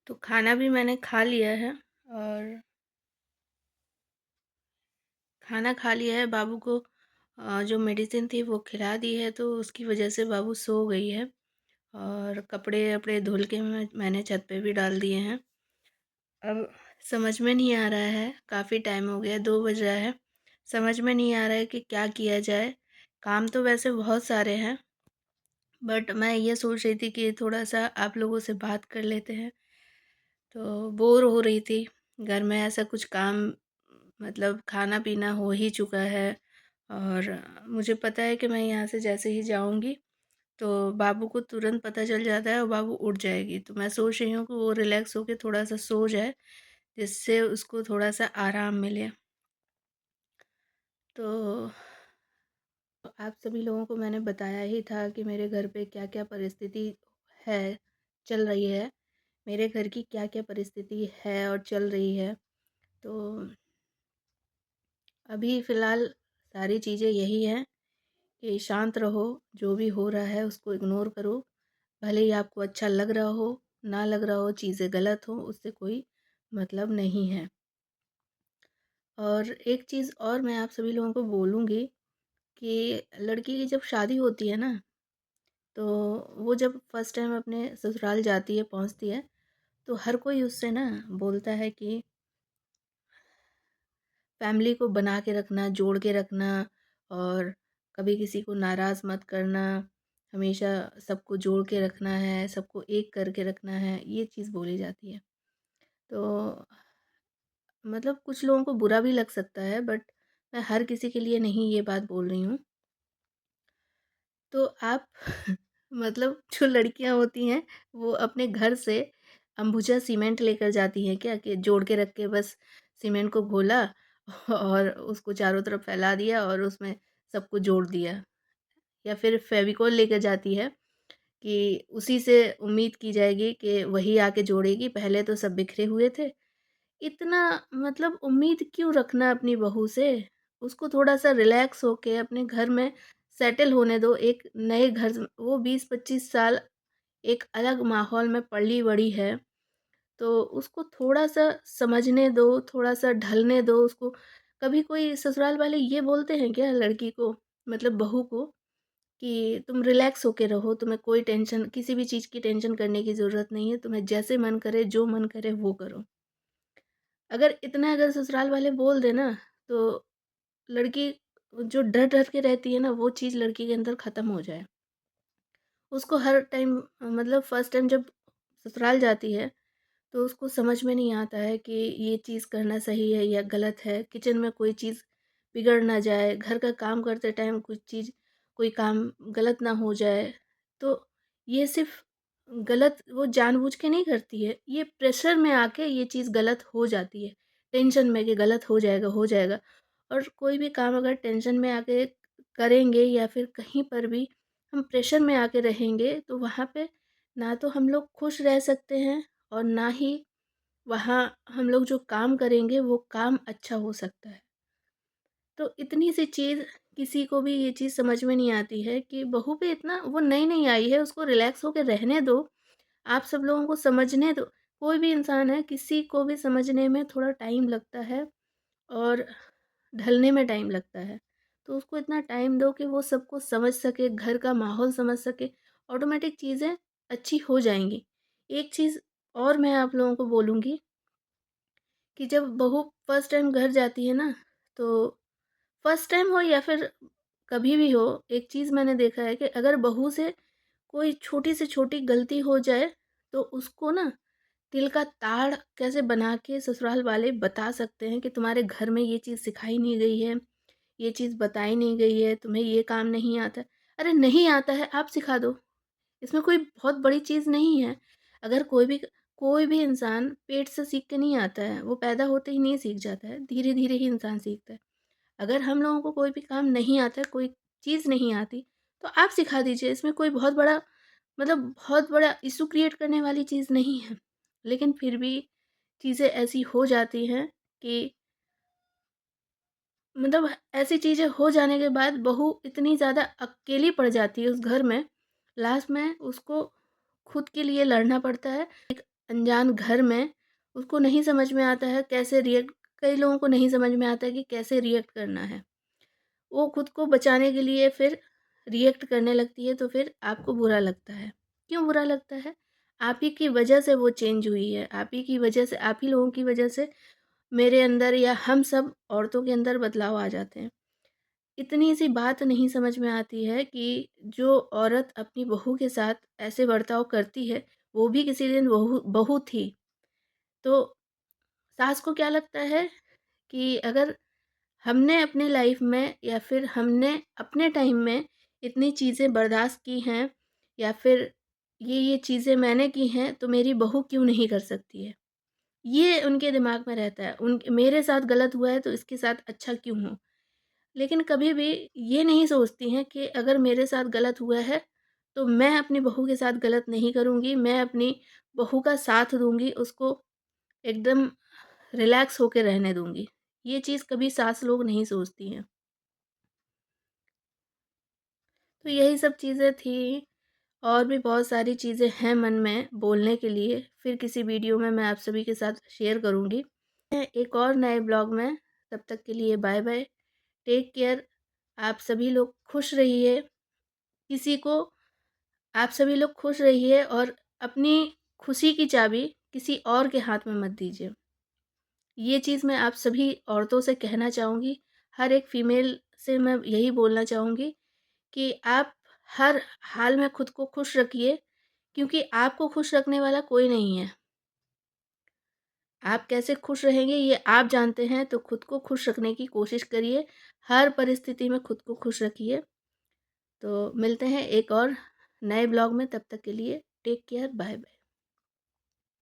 तो खाना भी मैंने खा लिया है और खाना खा लिया है। बाबू को जो मेडिसिन थी वो खिला दी है, तो उसकी वजह से बाबू सो गई है। और कपड़े अपड़े धुल के मैंने छत पे भी डाल दिए हैं। अब समझ में नहीं आ रहा है, काफ़ी टाइम हो गया, 2 बज रहा है। समझ में नहीं आ रहा है कि क्या किया जाए। काम तो वैसे बहुत सारे हैं, बट मैं ये सोच रही थी कि थोड़ा सा आप लोगों से बात कर लेते हैं। तो बोर हो रही थी। घर में ऐसा कुछ काम, मतलब खाना पीना हो ही चुका है। और मुझे पता है कि मैं यहाँ से जैसे ही जाऊँगी तो बाबू को तुरंत पता चल जाता है और बाबू उठ जाएगी। तो मैं सोच रही हूँ कि वो रिलैक्स होके थोड़ा सा सो जाए, जिससे उसको थोड़ा सा आराम मिले। तो आप सभी लोगों को मैंने बताया ही था कि मेरे घर पे क्या-क्या परिस्थिति है, चल रही है। मेरे घर की क्या-क्या परिस्थिति है और चल रही है। तो अभी फ़िलहाल सारी चीज़ें यही हैं कि शांत रहो, जो भी हो रहा है उसको इग्नोर करो। भले ही आपको अच्छा लग रहा हो, ना लग रहा हो, चीज़ें गलत हों, उससे कोई मतलब नहीं है। और एक चीज़ और मैं आप सभी लोगों को बोलूँगी कि लड़की की जब शादी होती है ना, तो वो जब फर्स्ट टाइम अपने ससुराल जाती है, पहुँचती है, तो हर कोई उससे ना बोलता है कि फैमिली को बना के रखना, जोड़ के रखना, और कभी किसी को नाराज़ मत करना, हमेशा सबको जोड़ के रखना है, सबको एक करके रखना है, ये चीज़ बोली जाती है। तो मतलब कुछ लोगों को बुरा भी लग सकता है, बट मैं हर किसी के लिए नहीं ये बात बोल रही हूँ। तो आप मतलब जो लड़कियां होती हैं वो अपने घर से अंबुजा सीमेंट लेकर जाती हैं क्या, कि जोड़ के रख के बस सीमेंट को घोला और उसको चारों तरफ फैला दिया और उसमें सबको जोड़ दिया। या फिर फेविकोल लेकर जाती है कि उसी से उम्मीद की जाएगी कि वही आके जोड़ेगी, पहले तो सब बिखरे हुए थे। इतना मतलब उम्मीद क्यों रखना अपनी बहू से? उसको थोड़ा-सा रिलैक्स होके अपने घर में सेटल होने दो। एक नए घर स वो 20-25 साल एक अलग माहौल में पली-बड़ी है, तो उसको थोड़ा-सा समझने दो, थोड़ा-सा ढलने दो उसको। कभी कोई ससुराल वाले ये बोलते हैं क्या लड़की को, मतलब बहू को, कि तुम रिलैक्स होके रहो, तुम्हें कोई टेंशन, किसी भी चीज़ की टेंशन करने की ज़रूरत नहीं है, तुम्हें जैसे मन करे, जो मन करे वो करो। अगर ससुराल वाले बोल दें ना, तो लड़की जो डर-डर के रहती है ना, वो चीज़ लड़की के अंदर ख़त्म हो जाए। उसको हर टाइम मतलब फर्स्ट टाइम जब ससुराल जाती है, तो उसको समझ में नहीं आता है कि ये चीज़ करना सही है या गलत है। किचन में कोई चीज़ बिगड़ ना जाए, घर का काम करते टाइम कुछ चीज़, कोई काम गलत ना हो जाए। तो ये सिर्फ़ गलत वो जानबूझ के नहीं करती है, ये प्रेशर में आके ये चीज़ गलत हो जाती है। टेंशन में कि गलत हो जाएगा, हो जाएगा। और कोई भी काम अगर टेंशन में आके करेंगे या फिर कहीं पर भी हम प्रेशर में आके रहेंगे, तो वहाँ पे ना तो हम लोग खुश रह सकते हैं और ना ही वहाँ हम लोग जो काम करेंगे वो काम अच्छा हो सकता है। तो इतनी सी चीज़ किसी को भी ये चीज़ समझ में नहीं आती है कि बहू पे इतना, वो नई-नई आई है, उसको रिलैक्स होके रहने दो। आप सब लोगों को समझने दो। कोई भी इंसान है, किसी को भी समझने में थोड़ा टाइम लगता है और ढलने में टाइम लगता है। तो उसको इतना टाइम दो कि वो सबको समझ सके, घर का माहौल समझ सके, ऑटोमेटिक चीज़ें अच्छी हो जाएँगी। एक चीज़ और मैं आप लोगों को बोलूँगी कि जब बहू फर्स्ट टाइम घर जाती है ना, तो फर्स्ट टाइम हो या फिर कभी भी हो, एक चीज़ मैंने देखा है कि अगर बहू से कोई छोटी से छोटी गलती हो जाए, तो उसको ना तिल का ताड़ कैसे बना के ससुराल वाले बता सकते हैं कि तुम्हारे घर में ये चीज़ सिखाई नहीं गई है, ये चीज़ बताई नहीं गई है, तुम्हें ये काम नहीं आता है। अरे नहीं आता है, आप सिखा दो। इसमें कोई बहुत बड़ी चीज़ नहीं है। अगर कोई भी इंसान पेट से सीख के नहीं आता है, वो पैदा होते ही नहीं सीख जाता है, धीरे-धीरे ही इंसान सीखता है। अगर हम लोगों को कोई भी काम नहीं आता है, कोई चीज़ नहीं आती, तो आप सिखा दीजिए। इसमें कोई बहुत बड़ा, मतलब बहुत बड़ा इश्यू क्रिएट करने वाली चीज़ नहीं है। लेकिन फिर भी चीज़ें ऐसी हो जाती हैं कि मतलब ऐसी चीज़ें हो जाने के बाद बहू इतनी ज़्यादा अकेली पड़ जाती है उस घर में, लास्ट में उसको खुद के लिए लड़ना पड़ता है। अनजान घर में उसको नहीं समझ में आता है कैसे रिएक्ट, कई लोगों को नहीं समझ में आता है कि कैसे रिएक्ट करना है। वो खुद को बचाने के लिए फिर रिएक्ट करने लगती है, तो फिर आपको बुरा लगता है। क्यों बुरा लगता है? आप ही की वजह से वो चेंज हुई है, आप ही की वजह से, आप ही लोगों की वजह से मेरे अंदर या हम सब औरतों के अंदर बदलाव आ जाते हैं। इतनी सी बात नहीं समझ में आती है कि जो औरत अपनी बहू के साथ ऐसे बर्ताव करती है, वो भी किसी दिन बहू बहू थी। तो सास को क्या लगता है कि अगर हमने अपनी लाइफ में या फिर हमने अपने टाइम में इतनी चीज़ें बर्दाश्त की हैं, या फिर ये चीज़ें मैंने की हैं, तो मेरी बहू क्यों नहीं कर सकती है? ये उनके दिमाग में रहता है। उन मेरे साथ गलत हुआ है तो इसके साथ अच्छा क्यों हो? लेकिन कभी भी ये नहीं सोचती हैं कि अगर मेरे साथ गलत हुआ है, तो मैं अपनी बहू के साथ गलत नहीं करूँगी, मैं अपनी बहू का साथ दूँगी, उसको एकदम रिलैक्स होके रहने दूँगी। ये चीज़ कभी सास लोग नहीं सोचती हैं। तो यही सब चीज़ें थी, और भी बहुत सारी चीज़ें हैं मन में बोलने के लिए, फिर किसी वीडियो में मैं आप सभी के साथ शेयर करूँगी। एक और नए ब्लॉग में, तब तक के लिए बाय बाय, टेक केयर। आप सभी लोग खुश रहिए, किसी को आप सभी लोग खुश रहिए, और अपनी खुशी की चाबी किसी और के हाथ में मत दीजिए। ये चीज़ मैं आप सभी औरतों से कहना चाहूँगी, हर एक फीमेल से मैं यही बोलना चाहूँगी कि आप हर हाल में खुद को खुश रखिए, क्योंकि आपको खुश रखने वाला कोई नहीं है। आप कैसे खुश रहेंगे ये आप जानते हैं, तो खुद को खुश रखने की कोशिश करिए। हर परिस्थिति में खुद को खुश रखिए। तो मिलते हैं एक और नए ब्लॉग में, तब तक के लिए टेक केयर, बाय बाय।